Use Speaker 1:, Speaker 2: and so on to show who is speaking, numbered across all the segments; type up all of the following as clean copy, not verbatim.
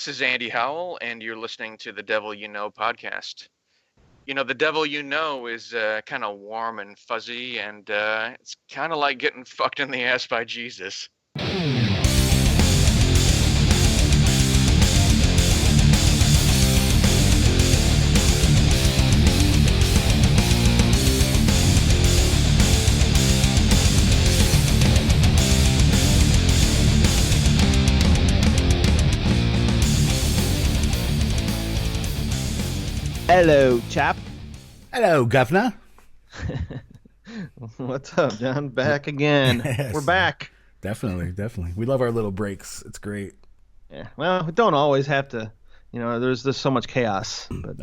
Speaker 1: This is Andy Howell, and you're listening to the Devil You Know podcast. You know, the devil you know is kind of warm and fuzzy, and it's kind of like getting fucked in the ass by Jesus.
Speaker 2: Hello, chap.
Speaker 3: Hello, Guvnah.
Speaker 2: What's up, John? Back again.
Speaker 3: Yes.
Speaker 2: We're back.
Speaker 3: Definitely. We love our little breaks. It's great.
Speaker 2: Yeah. Well, we don't always have to. There's so much chaos, but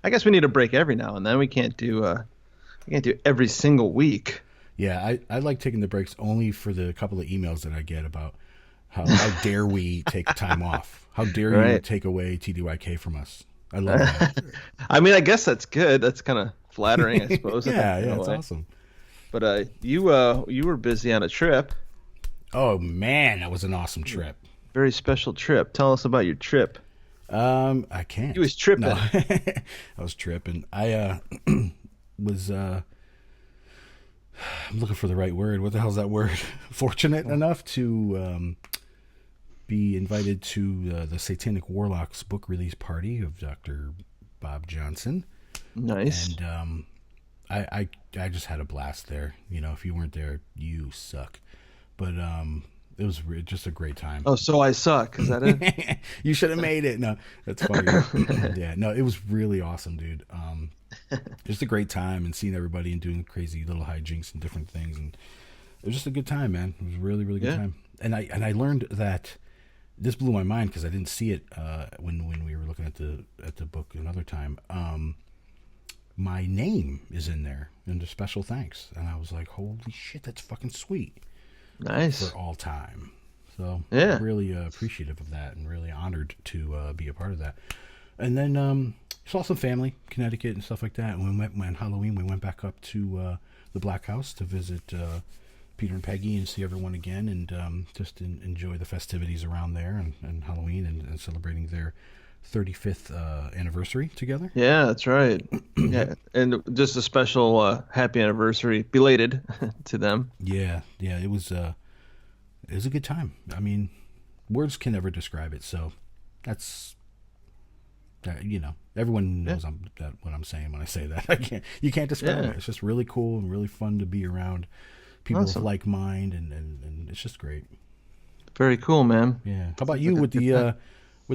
Speaker 2: I guess we need a break every now and then. We can't do every single week.
Speaker 3: Yeah, I like taking the breaks only for the couple of emails that I get about how dare we take time off? How dare you take away TDYK from us? I love that.
Speaker 2: I mean, I guess that's good. That's kind of flattering, I suppose.
Speaker 3: yeah, it's awesome.
Speaker 2: But you were busy on a trip.
Speaker 3: Oh man, that was an awesome trip.
Speaker 2: Very special trip. Tell us about your trip.
Speaker 3: I can't.
Speaker 2: You was tripping.
Speaker 3: No. I was tripping. I was I'm looking for the right word. What the hell's that word? Fortunate enough to be invited to the Satanic Warlocks book release party of Dr. Bob Johnson.
Speaker 2: Nice.
Speaker 3: And I just had a blast there. You know, if you weren't there, you suck. But it was just a great time.
Speaker 2: Oh, so I suck. Is that it?
Speaker 3: You should have made it. No, that's funny. Yeah, no, it was really awesome, dude. Just a great time and seeing everybody and doing crazy little hijinks and different things, and it was just a good time, man. It was a really, really good time. And I learned that this blew my mind because I didn't see it when we were looking at the book another time. My name is in there under special thanks, and I was like, holy shit, that's fucking sweet.
Speaker 2: Nice.
Speaker 3: For all time. So
Speaker 2: yeah,
Speaker 3: really appreciative of that and really honored to be a part of that. And then saw some family, Connecticut and stuff like that. And when Halloween, we went back up to the Black House to visit Peter and Peggy and see everyone again, and just enjoy the festivities around there and Halloween and celebrating their 35th anniversary together.
Speaker 2: Yeah, that's right. Yeah, and just a special happy anniversary, belated to them.
Speaker 3: Yeah, it was a good time. I mean, words can never describe it. So that's everyone knows what I'm saying when I say that. You can't describe it. It's just really cool and really fun to be around people with like mind, and it's just great.
Speaker 2: Very cool, man.
Speaker 3: Yeah. How about you with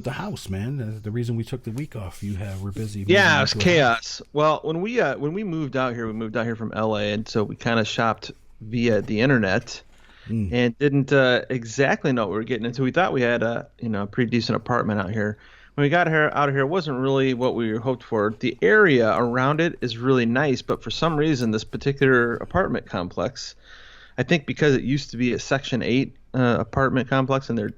Speaker 3: the house, man? The reason we took the week off, we're busy.
Speaker 2: Yeah, it was chaos. Well, when we moved out here, from LA, and so we kind of shopped via the internet and didn't exactly know what we were getting into. We thought we had a pretty decent apartment out here. When we got out here, it wasn't really what we hoped for. The area around it is really nice, but for some reason, this particular apartment complex, I think because it used to be a Section 8 apartment complex, and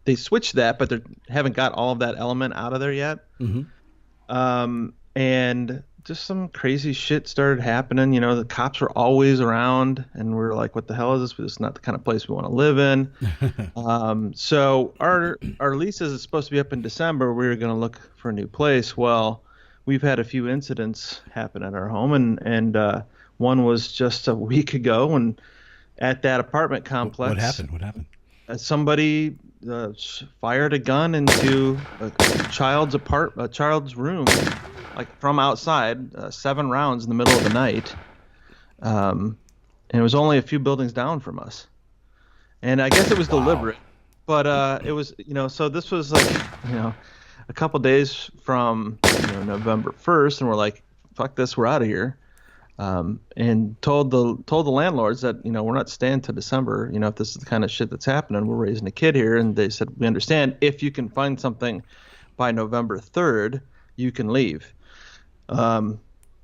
Speaker 2: they switched that, but they haven't got all of that element out of there yet. Mm-hmm. And just some crazy shit started happening. The cops were always around, and we're like, what the hell is this? This is not the kind of place we want to live in. So our lease is supposed to be up in December. We were going to look for a new place. Well, we've had a few incidents happen at our home, and one was just a week ago, and at that apartment complex.
Speaker 3: What happened?
Speaker 2: Somebody fired a gun into a child's room, like from outside, 7 rounds in the middle of the night. And it was only a few buildings down from us. And I guess it was deliberate, but it was, so this was like, a couple days from November 1st, and we're like, fuck this, we're out of here. And told the landlords that we're not staying till December. If this is the kind of shit that's happening, we're raising a kid here. And they said, we understand. If you can find something by November 3rd, you can leave.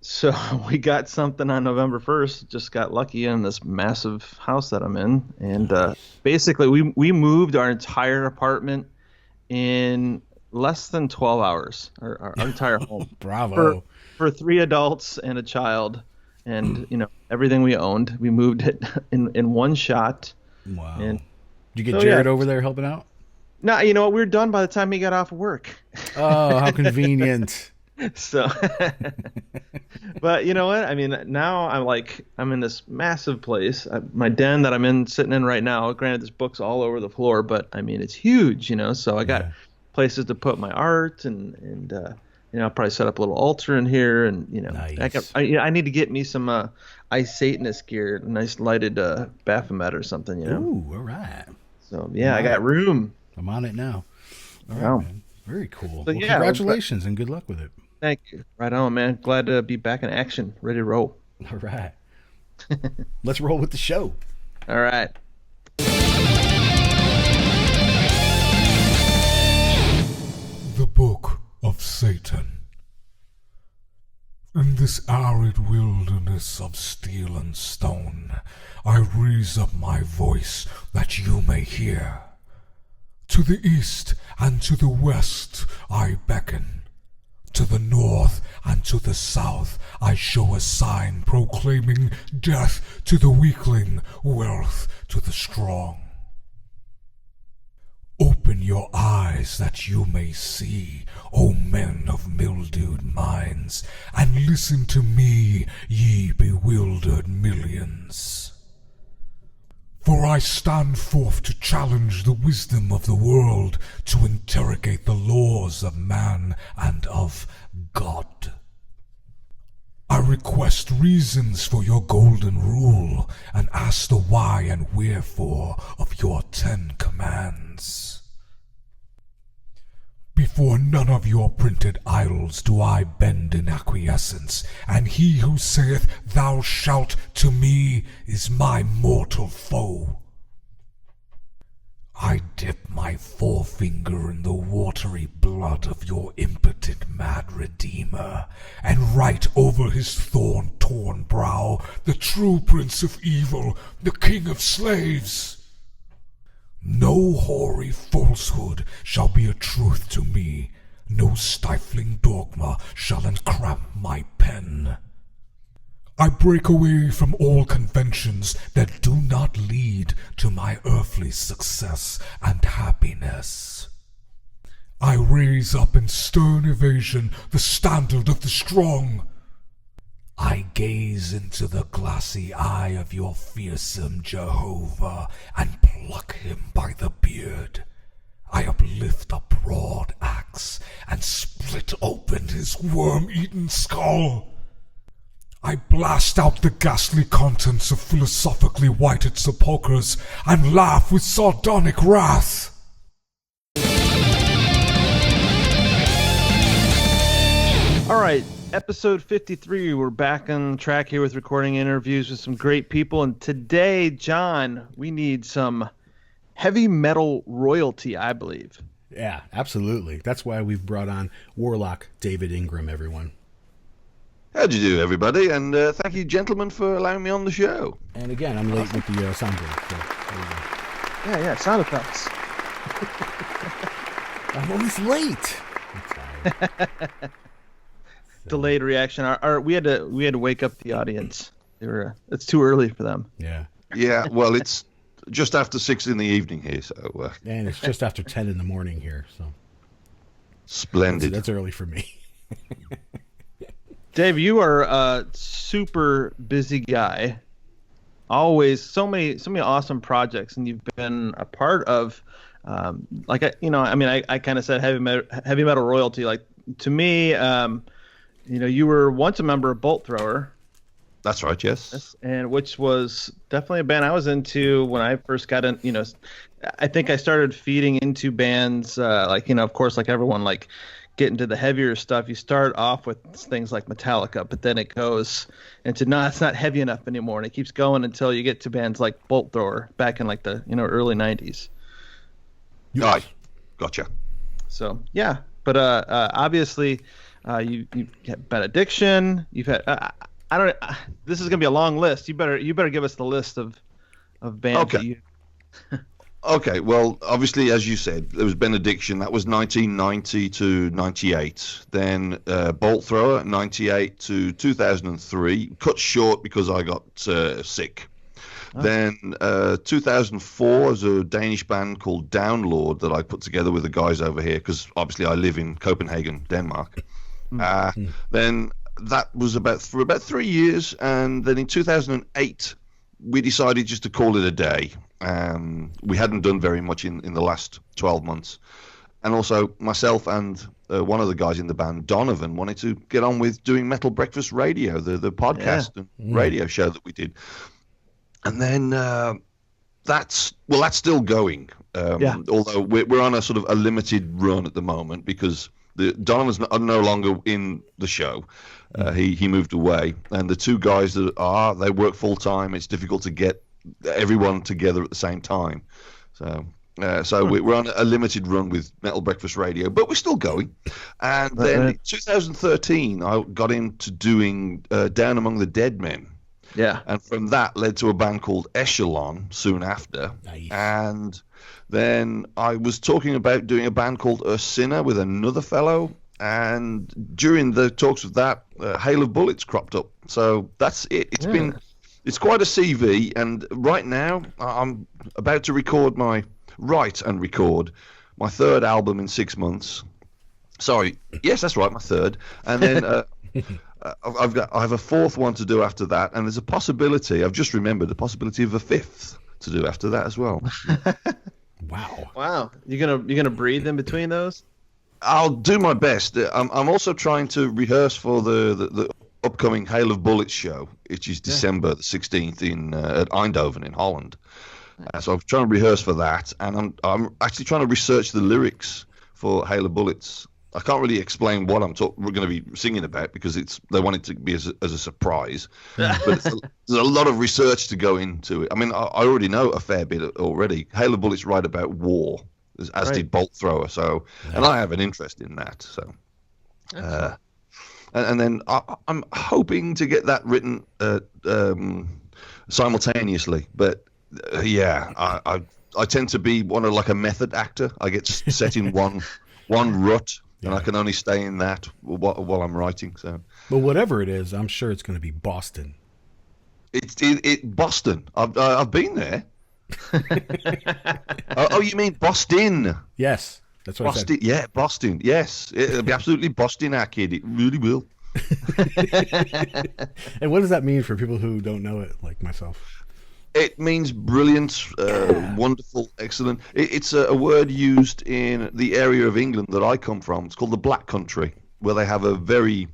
Speaker 2: So we got something on November 1st. Just got lucky in this massive house that I'm in, and basically we moved our entire apartment in less than 12 hours. Our entire home.
Speaker 3: Bravo.
Speaker 2: For 3 adults and a child. And everything we owned, we moved it in one shot.
Speaker 3: Wow! Did you get Jared over there helping out?
Speaker 2: No, you know what? We were done by the time he got off of work.
Speaker 3: Oh, how convenient.
Speaker 2: So, but you know what? I mean, now I'm in this massive place. My den that I'm sitting in right now. Granted, there's books all over the floor, but I mean, it's huge, you know. So I got places to put my art, and I'll probably set up a little altar in here, and
Speaker 3: Nice.
Speaker 2: I need to get me some Ice Satanist gear, a nice lighted Baphomet or something, you know.
Speaker 3: Ooh, all right.
Speaker 2: So I got room.
Speaker 3: I'm on it now. All right,
Speaker 2: Wow.
Speaker 3: man. Very cool.
Speaker 2: So,
Speaker 3: Well, congratulations and good luck with it.
Speaker 2: Thank you. Right on, man. Glad to be back in action, ready to roll.
Speaker 3: All right. Let's roll with the show.
Speaker 2: All right.
Speaker 4: The Book of Satan. In this arid wilderness of steel and stone, I raise up my voice that you may hear. To the east and to the west I beckon. To the north and to the south I show a sign proclaiming death to the weakling, wealth to the strong. Open your eyes that you may see, O men of mildewed minds, and listen to me, ye bewildered millions. For I stand forth to challenge the wisdom of the world, to interrogate the laws of man and of God. I request reasons for your golden rule, and ask the why and wherefore of your 10 commands. Before none of your printed idols do I bend in acquiescence, and he who saith, "Thou shalt," to me is my mortal foe. I dip my forefinger in the watery blood of your impotent mad redeemer, and write over his thorn-torn brow, the true prince of evil, the king of slaves. No hoary falsehood shall be a truth to me, no stifling dogma shall encramp my pen. I break away from all conventions that do not lead to my earthly success and happiness. I raise up in stern evasion the standard of the strong. I gaze into the glassy eye of your fearsome Jehovah and pluck him by the beard. I uplift a broad axe and split open his worm-eaten skull. I blast out the ghastly contents of philosophically whited sepulchres and laugh with sardonic wrath.
Speaker 2: All right, episode 53. We're back on track here with recording interviews with some great people. And today, John, we need some heavy metal royalty, I believe.
Speaker 3: Yeah, absolutely. That's why we've brought on Warlock David Ingram, everyone.
Speaker 5: How do you do, everybody? And thank you, gentlemen, for allowing me on the show.
Speaker 3: And again, I'm late with the soundboard. So
Speaker 2: Yeah, sound effects.
Speaker 3: I'm always late.
Speaker 2: Delayed reaction. We had to wake up the audience. It's too early for them.
Speaker 3: Yeah.
Speaker 5: Yeah, well, it's just after 6 in the evening here, so...
Speaker 3: And it's just after 10 in the morning here, so...
Speaker 5: Splendid.
Speaker 3: That's early for me.
Speaker 2: Dave, you are a super busy guy. Always so many awesome projects, and you've been a part of, I kind of said heavy metal royalty. Like, to me, you were once a member of Bolt Thrower.
Speaker 5: That's right, yes.
Speaker 2: And which was definitely a band I was into when I first got in. I think I started feeding into bands, of course, like everyone, like get into the heavier stuff. You start off with things like Metallica, but then it goes into, no, it's not heavy enough anymore. And it keeps going until you get to bands like Bolt Thrower back in like the, early 90s.
Speaker 5: Right. Gotcha.
Speaker 2: So, yeah. But obviously, you had Benediction. You've had, this is going to be a long list. You better give us the list of bands.
Speaker 5: Okay. Okay, well, obviously, as you said, there was Benediction. That was 1990 to 98. Then Bolt Thrower, 98 to 2003. Cut short because I got sick. Then 2004, there's a Danish band called Downlord that I put together with the guys over here, because obviously I live in Copenhagen, Denmark. Then that was for about 3 years, and then in 2008 we decided just to call it a day. We hadn't done very much in the last 12 months, and also myself and one of the guys in the band, Donovan, wanted to get on with doing Metal Breakfast Radio, the podcast and radio show that we did. And then that's still going. Although we're on a sort of a limited run at the moment, because Donovan's no longer in the show. He moved away, and the two guys they work full time. It's difficult to get everyone together at the same time. So we're on a limited run with Metal Breakfast Radio, but we're still going. And then in 2013, I got into doing Down Among the Dead Men.
Speaker 2: Yeah.
Speaker 5: And from that led to a band called Echelon soon after. Nice. And then I was talking about doing a band called Sinner with another fellow. And during the talks of that, Hail of Bullets cropped up. So that's it. It's quite a CV. And right now, I'm about to write and record my third album in 6 months. Sorry. Yes, that's right. My third. And then I have a fourth one to do after that, and there's a possibility. I've just remembered the possibility of a fifth to do after that as well.
Speaker 2: Wow! You're gonna breathe in between those?
Speaker 5: I'll do my best. I'm also trying to rehearse for the upcoming Hail of Bullets show, which is December the 16th at Eindhoven in Holland. So I'm trying to rehearse for that, and I'm actually trying to research the lyrics for Hail of Bullets. I can't really explain what we're going to be singing about, because they want it to be as a surprise. But there's a lot of research to go into it. I mean, I already know a fair bit already. Hail of Bullets write about war, as did Bolt Thrower. So, and I have an interest in that. So, and then I'm hoping to get that written simultaneously. But I tend to be like a method actor. I get set in one rut. And I can only stay in that while I'm writing. So,
Speaker 3: but whatever it is, I'm sure it's going to be Boston.
Speaker 5: It's Boston. I've been there. Oh, you mean Boston?
Speaker 3: Yes, that's what
Speaker 5: Boston.
Speaker 3: I said.
Speaker 5: Yeah, Boston. Yes, it'll be absolutely Boston, kid. It really will.
Speaker 3: And what does that mean for people who don't know it, like myself?
Speaker 5: It means brilliant, wonderful, excellent. It's a word used in the area of England that I come from. It's called the Black Country, where they have a very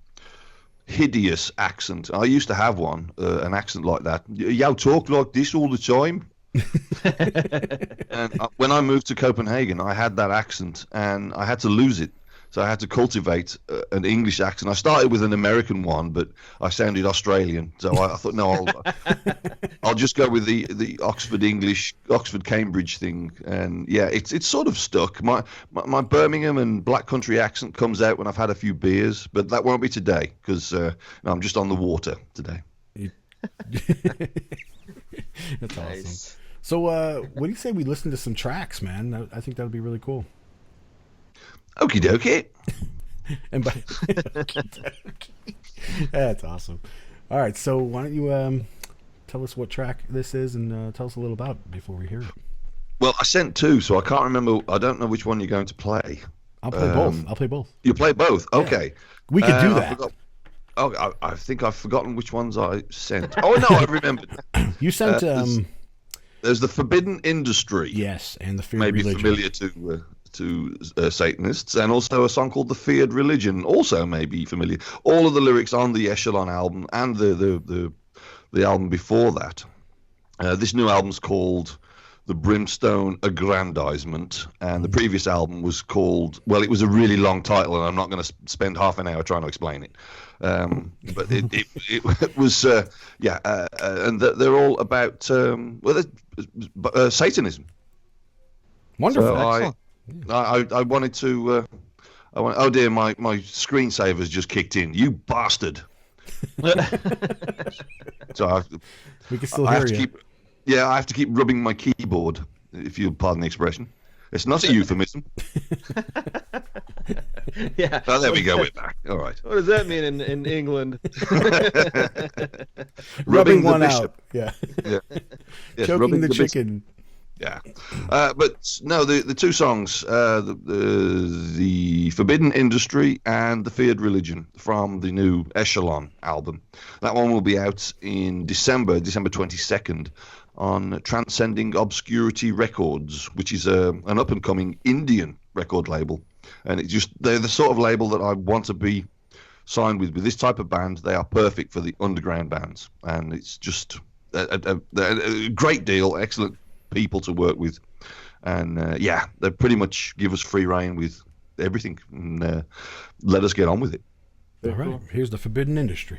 Speaker 5: hideous accent. I used to have an accent like that. You talk like this all the time. And when I moved to Copenhagen, I had that accent, and I had to lose it. So I had to cultivate an English accent. I started with an American one, but I sounded Australian. So I thought, no, I'll just go with the Oxford English, Oxford Cambridge thing. And yeah, it's sort of stuck. My Birmingham and Black Country accent comes out when I've had a few beers, but that won't be today, because I'm just on the water today.
Speaker 3: That's awesome. So what do you say we listen to some tracks, man? I think that would be really cool.
Speaker 5: Okie dokie.
Speaker 3: And that's awesome. All right, so why don't you tell us what track this is, and tell us a little about it before we hear it.
Speaker 5: Well, I sent two, so I can't remember. I don't know which one you're going to play.
Speaker 3: I'll play both. I'll play both.
Speaker 5: You play both?
Speaker 3: Yeah.
Speaker 5: Okay.
Speaker 3: We could do that.
Speaker 5: I think I've forgotten which ones I sent. Oh, no, I remembered.
Speaker 3: You sent...
Speaker 5: there's the Forbidden Industry.
Speaker 3: Yes, and the Feared
Speaker 5: Maybe
Speaker 3: Religion.
Speaker 5: Familiar to Satanists, and also a song called The Feared Religion, also maybe familiar. All of the lyrics on the Echelon album and the album before that. This new album's called The Brimstone Aggrandizement, and the previous album was called, well, it was a really long title, and I'm not going to spend half an hour trying to explain it. But it was, and they're all about Satanism.
Speaker 3: Wonderful.
Speaker 5: So I wanted to. Oh dear, my screensaver's just kicked in. You bastard! So
Speaker 3: we can still hear you.
Speaker 5: I have to keep rubbing my keyboard, if you pardon the expression. It's not a euphemism.
Speaker 2: Yeah.
Speaker 5: Oh, there we go with that. All right.
Speaker 2: What does that mean in England?
Speaker 3: Rubbing
Speaker 5: the
Speaker 3: one
Speaker 5: bishop.
Speaker 3: out. Yeah.
Speaker 5: Yeah. Yes,
Speaker 3: Choking
Speaker 5: rubbing
Speaker 3: the
Speaker 5: bishop.
Speaker 3: chicken.
Speaker 5: Yeah, but no, the two songs, the Forbidden Industry and the Feared Religion from the new Echelon album. That one will be out in December 22nd, on Transcending Obscurity Records, which is an up and coming Indian record label, and they're the sort of label that I want to be signed with this type of band. They are perfect for the underground bands, and it's just a great deal, excellent people to work with, and they pretty much give us free reign with everything, and let us get on with it.
Speaker 3: All right, here's the Forbidden Industry.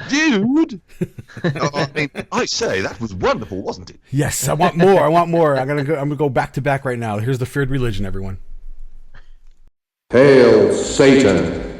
Speaker 5: Dude! I mean, I say, that was wonderful, wasn't it?
Speaker 3: Yes, I want more. I want more. I'm gonna go back to back right now. Here's the Feared Religion, everyone.
Speaker 6: Hail Satan!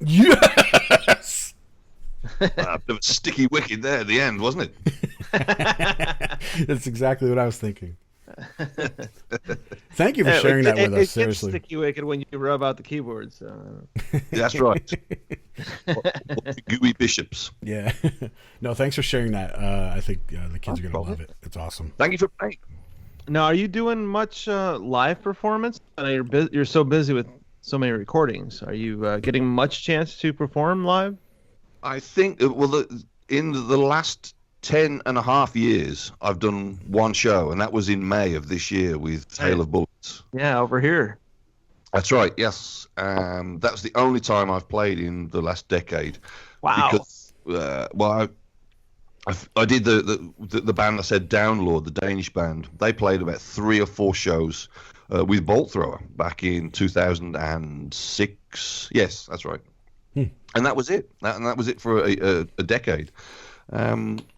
Speaker 3: Yes.
Speaker 5: A bit of a sticky wicket there at the end, wasn't it?
Speaker 3: That's exactly what I was thinking. Thank you for sharing that with us. Seriously,
Speaker 2: it's sticky wicked when you rub out the keyboard. So
Speaker 5: That's right. Gooey bishops.
Speaker 3: Yeah. No, thanks for sharing that. I think the kids are gonna love it. It's awesome.
Speaker 5: Thank you for playing.
Speaker 2: now, are you doing much live performance? I know you're so busy with so many recordings. Are you getting much chance to perform live?
Speaker 5: I think, in the last 10 and a half years, I've done one show, and that was in May of this year with Hail of Bullets.
Speaker 2: Yeah, over here.
Speaker 5: That's right, yes. That's the only time I've played in the last decade.
Speaker 2: Wow.
Speaker 5: Because well, I did the band I said, Downlord, the Danish band. They played about 3 or 4 shows with Bolt Thrower back in 2006. Yes, that's right. And that was it. That was it for a decade.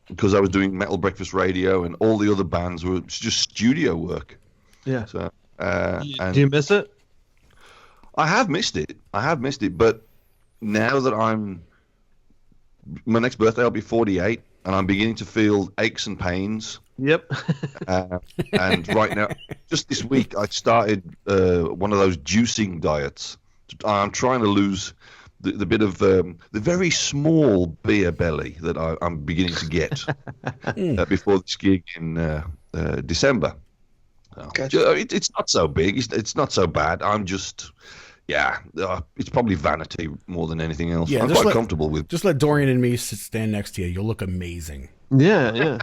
Speaker 5: Because I was doing Metal Breakfast Radio, and all the other bands were just studio work.
Speaker 2: Yeah.
Speaker 5: So,
Speaker 2: do you miss it?
Speaker 5: I have missed it. But now that my next birthday, I'll be 48, and I'm beginning to feel aches and pains.
Speaker 2: Yep.
Speaker 5: And right now, just this week, I started one of those juicing diets. I'm trying to lose the bit of the very small beer belly that I'm beginning to get before this gig in December. Gotcha. It's not so big. It's not so bad. I'm just, it's probably vanity more than anything else. I'm quite comfortable with.
Speaker 3: Just let Dorian and me stand next to you. You'll look amazing.
Speaker 2: Yeah.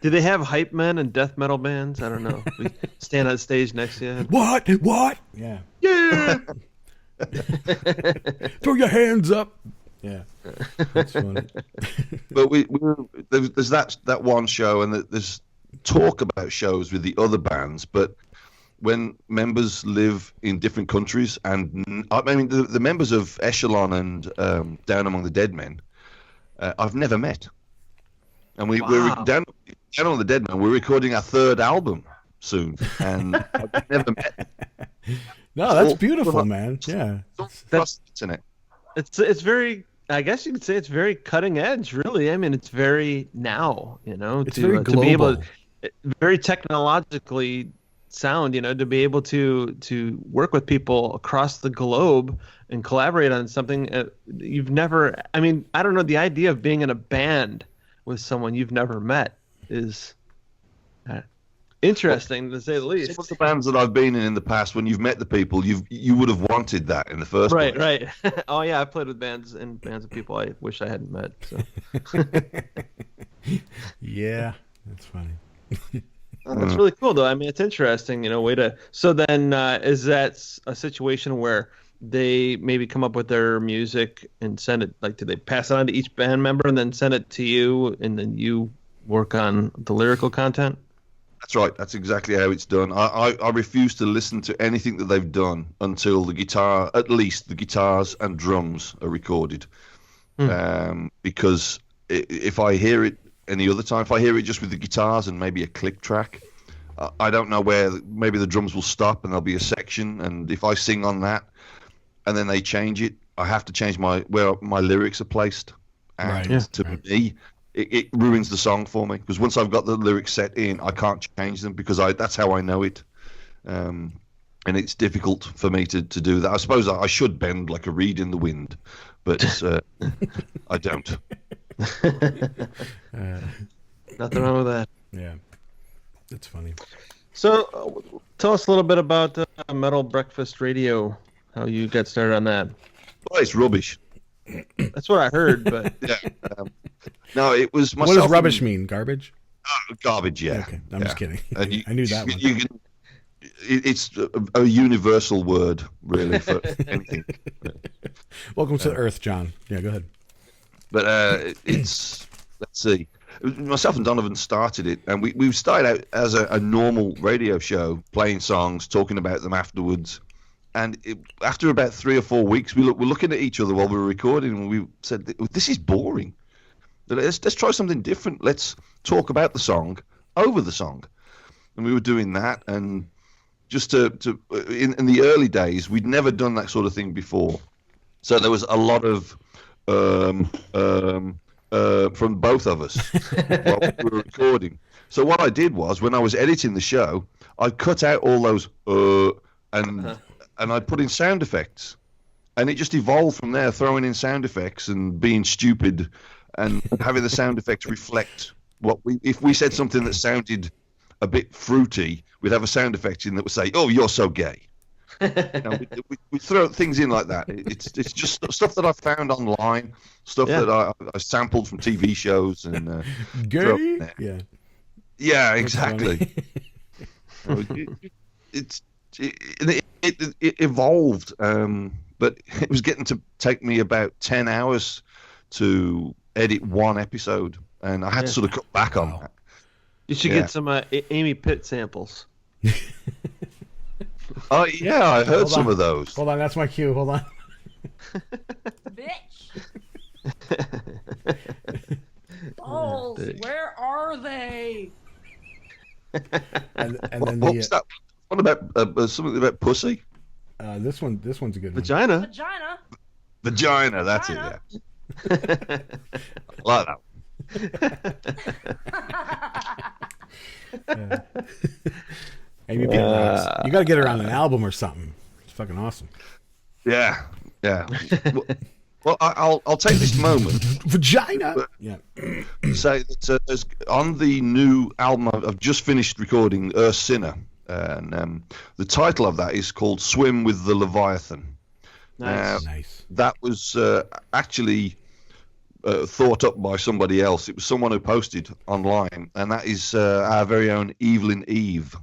Speaker 2: Do they have hype men and death metal bands? I don't know. We stand on stage next to you.
Speaker 3: What? Yeah. Throw your hands up. Yeah. That's funny.
Speaker 5: But there's that one show, and there's talk about shows with the other bands, but when members live in different countries, and I mean the members of Echelon and Down Among the Dead Men, I've never met. And we're down on the Dead Men. We're recording our 3rd album soon, and I've never met.
Speaker 3: No, that's beautiful, man. Yeah,
Speaker 2: that's internet. It's very. I guess you could say it's very cutting edge. Really, I mean, it's very now.
Speaker 3: It's very global.
Speaker 2: To be able, very technologically sound. To be able to work with people across the globe and collaborate on something you've never. I mean, I don't know. The idea of being in a band with someone you've never met is interesting, to say the least.
Speaker 5: Some of the bands that I've been in the past, when you've met the people, you would have wanted that in the first place.
Speaker 2: Right. Oh yeah, I've played with bands of people I wish I hadn't met. So.
Speaker 3: Yeah, that's funny.
Speaker 2: That's really cool, though. I mean, it's interesting, way to. So then, is that a situation where they maybe come up with their music and send it? Like, do they pass it on to each band member and then send it to you, and then you work on the lyrical content?
Speaker 5: That's right. That's exactly how it's done. I refuse to listen to anything that they've done until at least the guitars and drums are recorded. Because if I hear it any other time, if I hear it just with the guitars and maybe a click track, I don't know where. Maybe the drums will stop and there'll be a section, and if I sing on that and then they change it, I have to change where my lyrics are placed. And to me, it ruins the song for me, because once I've got the lyrics set in, I can't change them, because that's how I know it. And it's difficult for me to do that. I suppose I should bend like a reed in the wind, but I don't.
Speaker 2: Nothing wrong with that.
Speaker 3: Yeah, that's funny.
Speaker 2: So tell us a little bit about Metal Breakfast Radio, how you got started on that.
Speaker 5: Well, it's rubbish.
Speaker 2: That's what I heard, but
Speaker 5: yeah. No, it was myself.
Speaker 3: What does rubbish mean? Garbage?
Speaker 5: Garbage, yeah.
Speaker 3: Okay, I'm just kidding.
Speaker 5: I
Speaker 3: knew that one.
Speaker 5: It's a universal word, really, for anything.
Speaker 3: Welcome to the Earth, John. Yeah, go ahead.
Speaker 5: But let's see. Myself and Donovan started it, and we started out as a normal radio show, playing songs, talking about them afterwards. And after about 3 or 4 weeks, we're looking at each other while we were recording, and we said, "This is boring. Let's try something different. Let's talk about the song over the song." And we were doing that, and just in the early days, we'd never done that sort of thing before. So there was a lot of from both of us while we were recording. So what I did was, when I was editing the show, I cut out all those and I put in sound effects, and it just evolved from there, throwing in sound effects and being stupid and having the sound effects reflect if we said something that sounded a bit fruity, we'd have a sound effect in that would say, "Oh, you're so gay." We throw things in like that. It's just stuff that I found online, stuff that I sampled from TV shows and
Speaker 3: gay.
Speaker 5: Yeah, exactly. It evolved but it was getting to take me about 10 hours to edit one episode, and I had to sort of cut back on that.
Speaker 2: You should get some Amy Pitt samples.
Speaker 5: Oh yeah, I heard some of those.
Speaker 3: Hold on, that's my cue. Hold on.
Speaker 6: Bitch. Balls, where are they?
Speaker 3: And then
Speaker 5: what was that? What about something about pussy?
Speaker 3: This one's a good one.
Speaker 2: Vagina.
Speaker 5: Vagina. That's it. Yeah. I like that.
Speaker 3: Amy Pitt, you got to get her on an album or something. It's fucking awesome.
Speaker 5: Yeah. Well, I'll take this moment.
Speaker 3: Vagina. Yeah.
Speaker 5: Say that there's, on the new album I've just finished recording, Earth Sinner, and the title of that is called "Swim with the Leviathan."
Speaker 3: Nice.
Speaker 5: That was actually thought up by somebody else. It was someone who posted online, and that is our very own Evelyn Eve.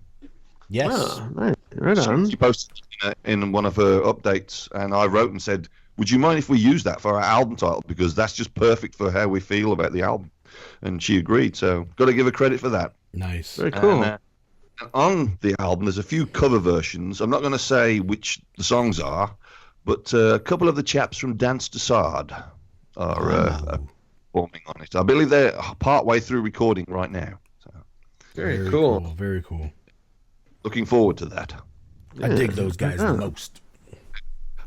Speaker 3: Yes.
Speaker 2: Oh, nice. Right on.
Speaker 5: She posted in one of her updates, and I wrote and said, would you mind if we use that for our album title? Because that's just perfect for how we feel about the album. And she agreed, so got to give her credit for that.
Speaker 3: Nice.
Speaker 2: Very cool.
Speaker 5: And on the album, there's a few cover versions. I'm not going to say which the songs are, but a couple of the chaps from Dance to Sard are performing on it. I believe they're part way through recording right now. So.
Speaker 2: Very cool.
Speaker 3: Very cool.
Speaker 5: Looking forward to that.
Speaker 3: I dig those guys the most.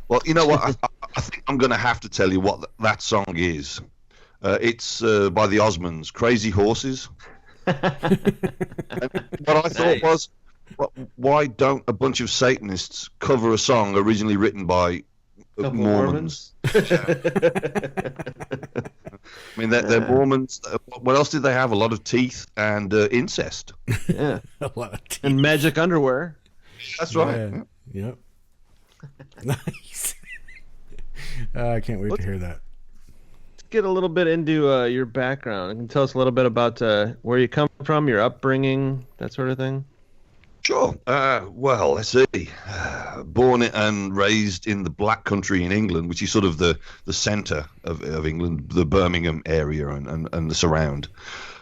Speaker 5: Well, you know what? I think I'm going to have to tell you what that song is. It's by the Osmonds, Crazy Horses. And what I thought was, why don't a bunch of Satanists cover a song originally written by Mormons? I mean, they're Mormons. What else did they have? A lot of teeth and incest.
Speaker 2: Yeah.
Speaker 3: A lot of teeth.
Speaker 2: And magic underwear.
Speaker 5: That's right.
Speaker 3: Yeah. Yep. Nice. I can't wait to hear that.
Speaker 2: Let's get a little bit into your background. You can tell us a little bit about where you come from, your upbringing, that sort of thing.
Speaker 5: Sure. Well, let's see. Born and raised in the Black Country in England, which is sort of the centre of England, the Birmingham area and the surround.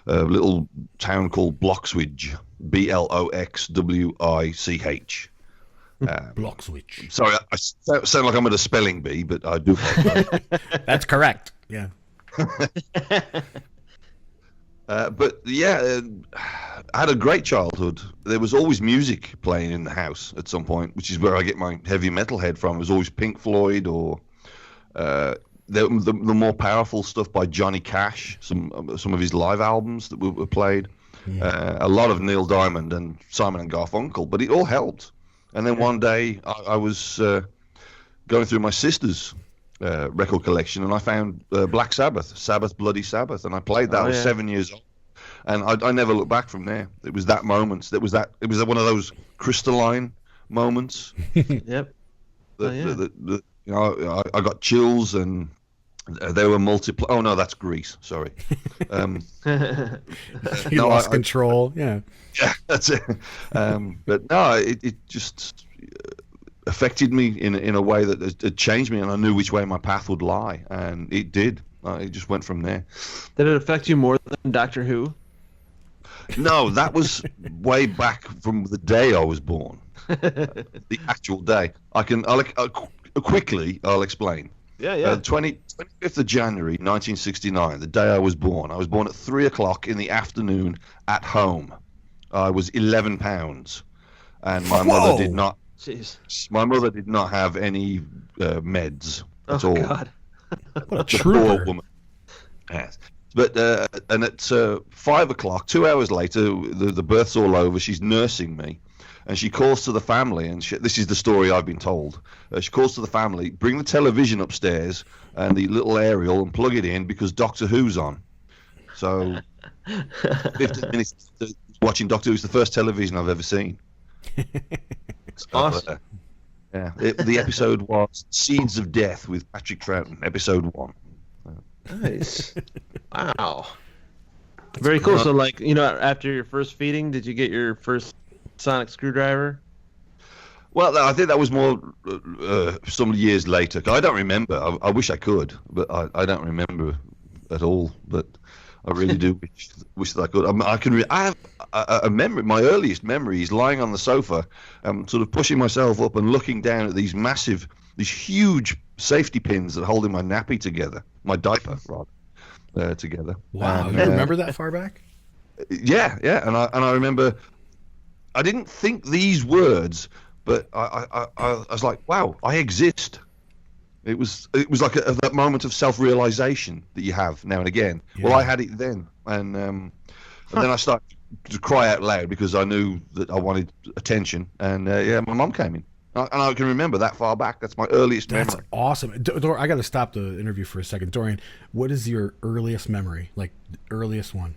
Speaker 5: A little town called Bloxwich, Bloxwich.
Speaker 3: Bloxwich.
Speaker 5: Sorry, I sound like I'm at a spelling bee, but I do.
Speaker 3: That's correct. Yeah.
Speaker 5: But yeah, I had a great childhood. There was always music playing in the house at some point, which is where I get my heavy metal head from. It was always Pink Floyd or the more powerful stuff by Johnny Cash, some of his live albums that were played. Yeah. A lot of Neil Diamond and Simon and Garfunkel, but it all helped. And then one day I was going through my sister's record collection, and I found Black Sabbath, Bloody Sabbath, and I played that. I was 7 years old, and I never looked back from there. It was that moment. It was one of those crystalline moments.
Speaker 2: Yep.
Speaker 5: I got chills, and they were multiple. Oh no, that's Grease. Sorry.
Speaker 3: You lost control. Yeah,
Speaker 5: that's it. But no, it just affected me in a way that it changed me, and I knew which way my path would lie, and it did. It just went from there.
Speaker 2: Did it affect you more than Doctor Who?
Speaker 5: No, that was way back from the day I was born. The actual day. Quickly, I'll explain.
Speaker 2: Yeah.
Speaker 5: 25th of January, 1969, the day I was born. I was born at 3 o'clock in the afternoon at home. I was 11 pounds, and my mother did not.
Speaker 2: Jeez.
Speaker 5: My mother did not have any meds at all.
Speaker 2: God.
Speaker 3: What a trooper.
Speaker 5: Poor woman. Yes. But and at 5 o'clock, 2 hours later, the birth's all over. She's nursing me. And she calls to the family, and this is the story I've been told. She calls to the family, bring the television upstairs and the little aerial and plug it in because Doctor Who's on. So 15 minutes watching Doctor Who's the first television I've ever seen.
Speaker 2: Awesome.
Speaker 5: The episode was Seeds of Death with Patrick Troughton, episode 1.
Speaker 2: Nice. Wow. Very cool. So, after your first feeding, did you get your first sonic screwdriver?
Speaker 5: Well, I think that was more some years later. I don't remember. I wish I could, but I don't remember at all. But I really do wish that I could. I have a memory. My earliest memory is lying on the sofa, sort of pushing myself up and looking down at these huge safety pins that are holding my nappy together, my diaper rather, together.
Speaker 3: Wow, you remember that far back?
Speaker 5: Yeah, and I remember. I didn't think these words, but I was like, wow, I exist. It was like that moment of self-realization that you have now and again. Yeah. Well, I had it then, and then I started to cry out loud because I knew that I wanted attention, and my mom came in, and I can remember that far back. That's my earliest memory.
Speaker 3: That's awesome. I got to stop the interview for a second. Dorian, what is your earliest memory, like earliest one?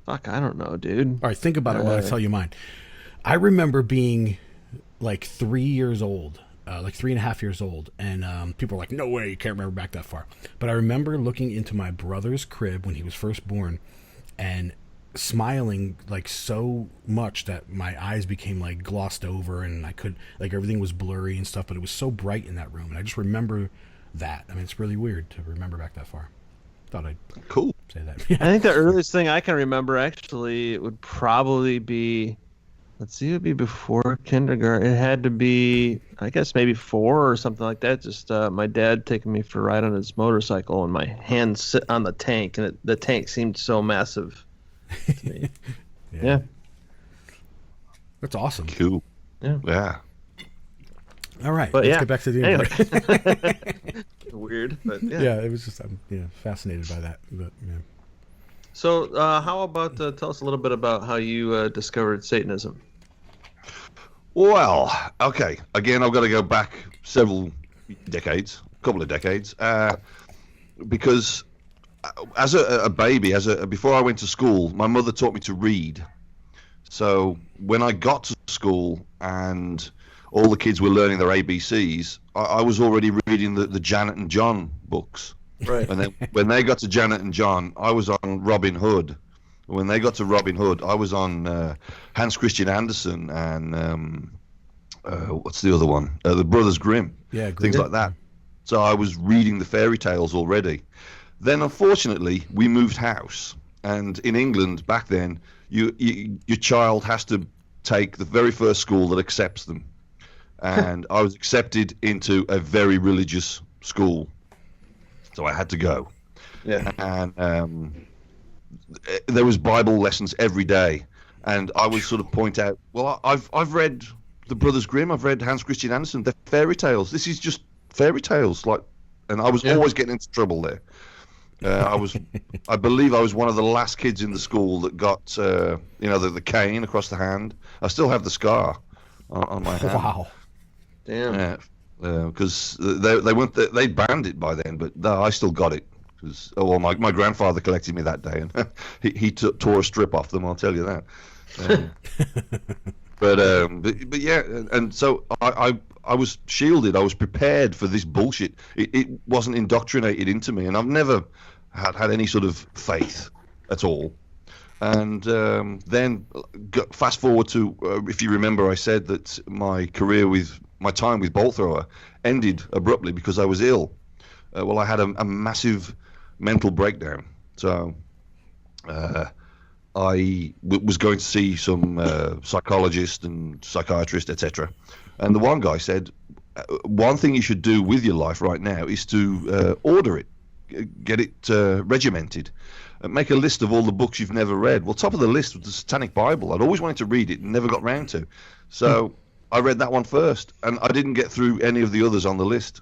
Speaker 2: Fuck, I don't know, dude.
Speaker 3: All right, think about it while I tell you mine. I remember being like 3 years old, like 3.5 years old, and people were like, no way, you can't remember back that far. But I remember looking into my brother's crib when he was first born and smiling like so much that my eyes became like glossed over and I could, like, everything was blurry and stuff, but it was so bright in that room. And I just remember that. I mean, it's really weird to remember back that far. Thought I'd say that.
Speaker 2: I think the earliest thing I can remember actually it would probably be, it would be before kindergarten. It had to be, I guess, maybe 4 or something like that. Just my dad taking me for a ride on his motorcycle and my hands sit on the tank, and the tank seemed so massive to me. Yeah.
Speaker 3: That's awesome.
Speaker 5: Cool. Yeah.
Speaker 3: All right, let's get back to the
Speaker 2: anyway. Weird, but
Speaker 3: yeah, it was just I'm fascinated by that. But yeah.
Speaker 2: So, how about tell us a little bit about how you discovered Satanism?
Speaker 5: Well, okay. Again, I've got to go back several decades, a couple of decades, because as a baby, before I went to school, my mother taught me to read. So when I got to school and all the kids were learning their ABCs, I was already reading the Janet and John books.
Speaker 2: Right.
Speaker 5: And then when they got to Janet and John, I was on Robin Hood. When they got to Robin Hood, I was on Hans Christian Andersen and what's the other one? The Brothers Grimm.
Speaker 3: Yeah,
Speaker 5: things like that. So I was reading the fairy tales already. Then, unfortunately, we moved house, and in England back then, your child has to take the very first school that accepts them. And I was accepted into a very religious school, so I had to go.
Speaker 2: Yeah.
Speaker 5: And there was Bible lessons every day, and I would sort of point out, well, I've read the Brothers Grimm, I've read Hans Christian Andersen, they're fairy tales. This is just fairy tales, and I was always getting into trouble there. I believe I was one of the last kids in the school that got, the cane across the hand. I still have the scar on my hand.
Speaker 3: Wow.
Speaker 2: Damn.
Speaker 5: Because they banned it by then, but no, I still got it. My grandfather collected me that day, and he tore a strip off them. I'll tell you that. But yeah, and so I was shielded. I was prepared for this bullshit. It wasn't indoctrinated into me, and I've never had any sort of faith at all. And then fast forward to, if you remember, I said that my time with Bolt Thrower ended abruptly because I was ill. Well, I had a massive mental breakdown. So I was going to see some psychologist and psychiatrist, etc. And the one guy said, one thing you should do with your life right now is to order it, get it regimented. Make a list of all the books you've never read. Well, top of the list was the Satanic Bible. I'd always wanted to read it and never got round to. So I read that one first, and I didn't get through any of the others on the list.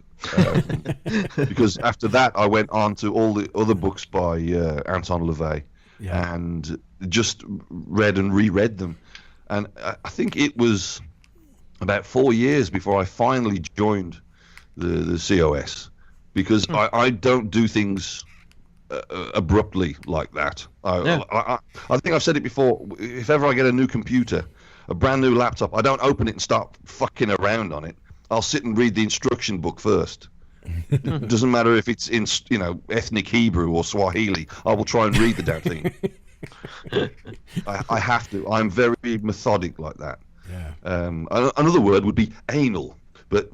Speaker 5: Because after that, I went on to all the other books by Anton LaVey and just read and reread them. And I think it was about 4 years before I finally joined the COS, because I don't do things abruptly like that. I think I've said it before. If ever I get a new computer, a brand new laptop, I don't open it and start fucking around on it. I'll sit and read the instruction book first. It doesn't matter if it's in ethnic Hebrew or Swahili. I will try and read the damn thing. I have to. I'm very methodic like that. Another word would be anal, but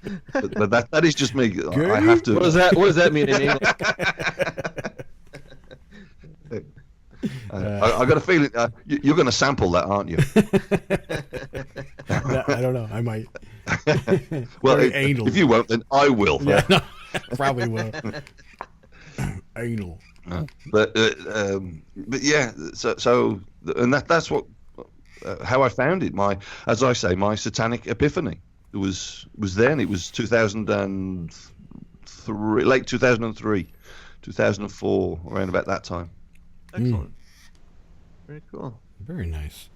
Speaker 5: that is just me. I have to.
Speaker 2: What does that mean in English?
Speaker 5: I got a feeling you're going to sample that, aren't you?
Speaker 3: I don't know. I might.
Speaker 5: Well, if you won't, then I will.
Speaker 3: Yeah, no, probably will. Anal.
Speaker 5: But yeah, so and that's what how I found it. As I say, my satanic epiphany was then. It was 2003, late 2003, 2004, around about that time.
Speaker 2: Excellent. Very cool.
Speaker 3: Very nice.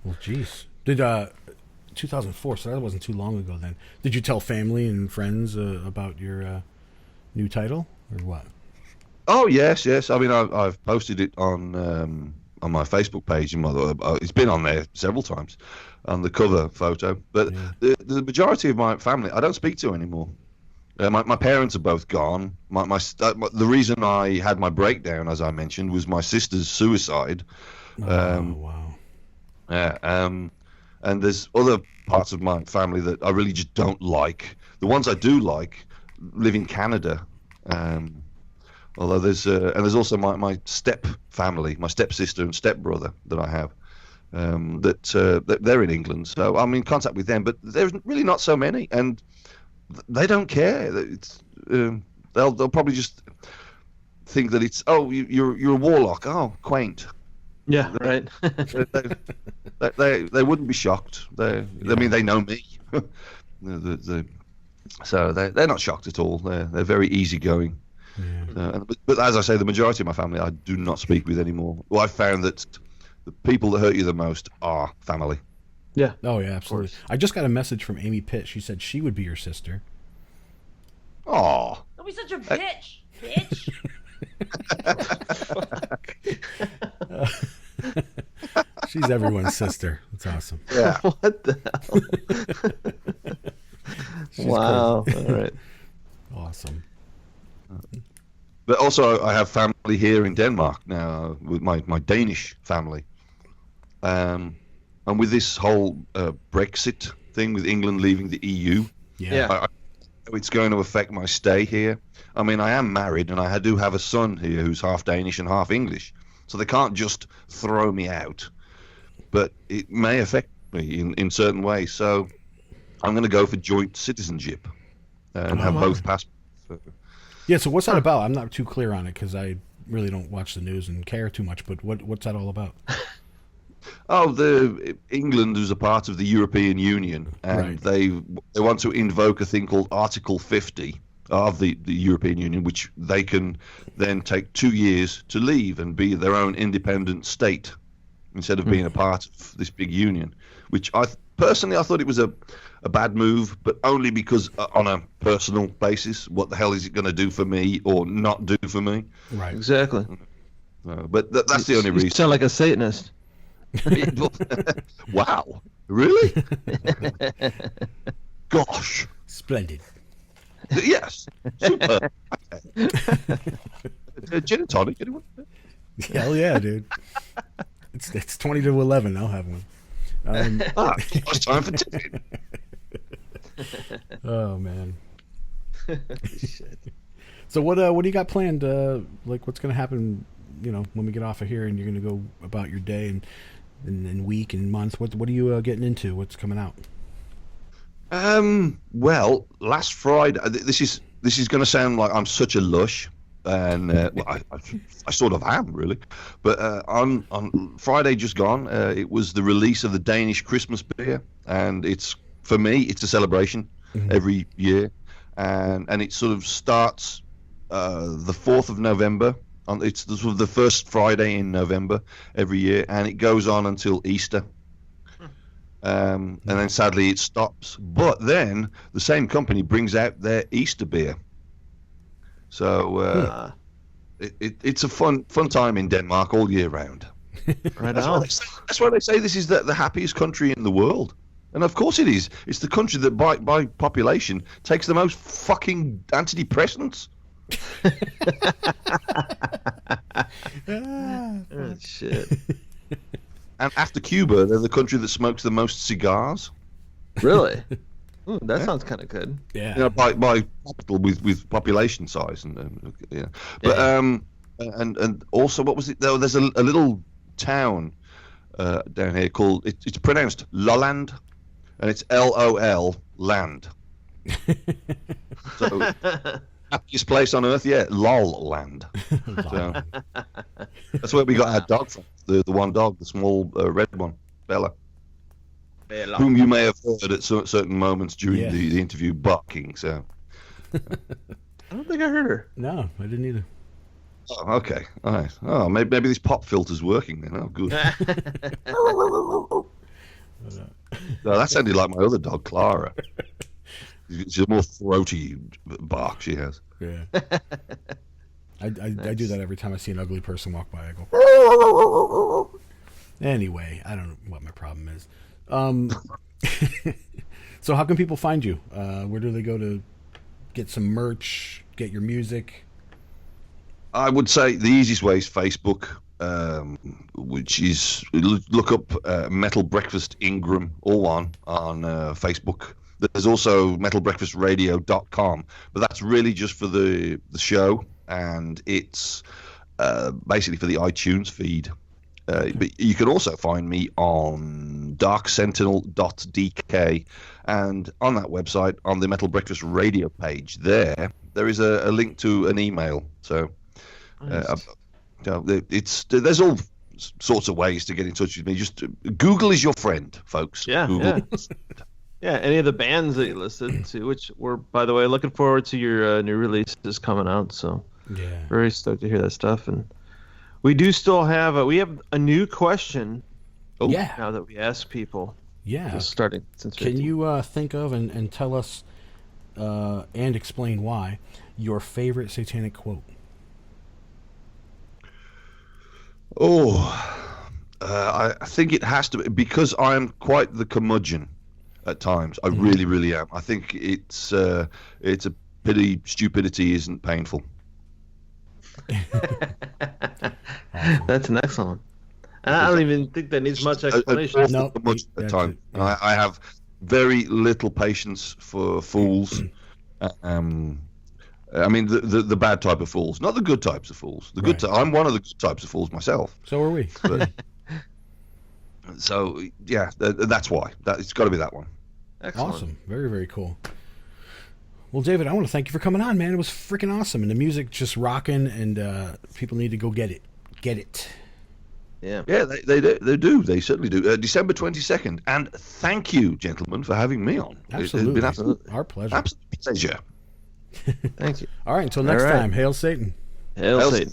Speaker 3: Well, geez. Did 2004? So that wasn't too long ago. Then, did you tell family and friends about your new title, or what?
Speaker 5: Oh yes. I mean, I've posted it on my Facebook page, and it's been on there several times on the cover photo. But the majority of my family, I don't speak to anymore. My parents are both gone. The reason I had my breakdown, as I mentioned, was my sister's suicide.
Speaker 3: Wow.
Speaker 5: Yeah. And there's other parts of my family that I really just don't like. The ones I do like live in Canada. Although there's also my step family, my stepsister and stepbrother that I have. That they're in England, so I'm in contact with them. But there's really not so many, and they don't care. They'll probably just think that it's you're a warlock. Oh, quaint.
Speaker 2: Yeah, right.
Speaker 5: they wouldn't be shocked. I mean, they know me. So they're not shocked at all. They're very easygoing.
Speaker 3: Yeah.
Speaker 5: But as I say, the majority of my family I do not speak with anymore. Well, I found that the people that hurt you the most are family.
Speaker 2: Yeah.
Speaker 3: Oh yeah, absolutely. I just got a message from Amy Pitt. She said she would be your sister.
Speaker 5: Oh.
Speaker 6: Don't be such a bitch, bitch.
Speaker 3: She's everyone's sister. That's awesome.
Speaker 5: Yeah.
Speaker 2: What the hell? Wow. All right.
Speaker 3: Awesome.
Speaker 5: But also, I have family here in Denmark now with my Danish family. And with this whole Brexit thing, with England leaving the EU, it's going to affect my stay here. I mean, I am married, and I do have a son here who's half Danish and half English, so they can't just throw me out. But it may affect me in certain ways, so I'm going to go for joint citizenship and have both passports.
Speaker 3: Yeah, so what's that about? I'm not too clear on it because I really don't watch the news and care too much, but what's that all about?
Speaker 5: Oh, England is a part of the European Union, and they want to invoke a thing called Article 50 of the European Union, which they can then take 2 years to leave and be their own independent state instead of being a part of this big union, which personally I thought it was a bad move, but only because on a personal basis, what the hell is it going to do for me or not do for me?
Speaker 3: Right.
Speaker 2: Exactly.
Speaker 5: But that's the only reason.
Speaker 2: You sound like a Satanist.
Speaker 5: Wow. Really? Gosh.
Speaker 3: Splendid.
Speaker 5: Yes. Super. Gin and tonic, anyone?
Speaker 3: Hell yeah, dude. It's 20 to 11. I'll have one.
Speaker 5: It's time for tipping.
Speaker 3: Oh man. Shit. So what do you got planned? Like what's gonna happen? You know, when we get off of here and you're gonna go about your day and week and month. What are you getting into? What's coming out?
Speaker 5: Well, last Friday. This is going to sound like I'm such a lush, and well, I sort of am really. But on Friday just gone, it was the release of the Danish Christmas beer, and for me it's a celebration every year, and it sort of starts the 4th of November. It's sort of the first Friday in November every year, and it goes on until Easter. And then sadly it stops. But then the same company brings out their Easter beer. So it's a fun time in Denmark all year round.
Speaker 2: Right
Speaker 5: That's
Speaker 2: on.
Speaker 5: That's why they say this is the happiest country in the world. And of course it is. It's the country that by population takes the most fucking antidepressants.
Speaker 2: Oh, shit.
Speaker 5: And after Cuba, they're the country that smokes the most cigars.
Speaker 2: Really? Ooh, that sounds kind of good.
Speaker 3: Yeah.
Speaker 5: You know, by capital with population size and yeah. But and also what was it? There's a little town down here called it's pronounced Lolland, and it's LOL land. So happiest place on earth, yeah, lol land. So, that's where we got our dog from. The one dog, the small red one, Bella. Whom you may have heard at certain moments during the interview barking. So
Speaker 2: I don't think I heard her.
Speaker 3: No, I didn't either.
Speaker 5: Oh, okay, all right. Oh, maybe this pop filter's working then. Oh, good. No, that sounded like my other dog, Clara. She's a more throaty bark she has.
Speaker 3: Yeah. I do that every time I see an ugly person walk by. I go. Anyway, I don't know what my problem is. So how can people find you? Where do they go to get some merch, get your music?
Speaker 5: I would say the easiest way is Facebook, which is look up Metal Breakfast Ingram, all one on Facebook. There's also metalbreakfastradio.com, but that's really just for the show, and it's basically for the iTunes feed. But you can also find me on darksentinel.dk, and on that website, on the Metal Breakfast Radio page, there is a link to an email. So there's all sorts of ways to get in touch with me. Just Google is your friend, folks.
Speaker 2: Yeah,
Speaker 5: Google.
Speaker 2: Yeah, any of the bands that you listed to, which we're, by the way, looking forward to your new releases coming out. So
Speaker 3: yeah,
Speaker 2: very stoked to hear that stuff. And we do still have we have a new question. Now that we ask people.
Speaker 3: Yeah.
Speaker 2: Just starting since.
Speaker 3: Can you think of and tell us and explain why your favorite satanic quote?
Speaker 5: I think it has to be, because I'm quite the curmudgeon at times. I really, really am. I think it's a pity stupidity isn't painful.
Speaker 2: That's an excellent one. I don't even think that needs much explanation.
Speaker 3: No,
Speaker 5: at time. I have very little patience for fools. I mean, the bad type of fools, not the good types of fools. The good. I'm one of the good types of fools myself.
Speaker 3: So are we.
Speaker 5: But, so yeah, that's why. It's got to be that one.
Speaker 2: Excellent.
Speaker 3: Awesome. Very, very cool. Well, David, I want to thank you for coming on, man. It was freaking awesome, and the music just rocking, and people need to go get it. Get it.
Speaker 2: Yeah.
Speaker 5: Yeah, they do. They certainly do. December 22nd. And thank you, gentlemen, for having me on.
Speaker 3: Absolutely.
Speaker 5: It's been
Speaker 3: Our pleasure.
Speaker 5: Absolute pleasure.
Speaker 2: Thank you.
Speaker 3: All right. Until next time. Hail Satan.
Speaker 2: Hail Satan.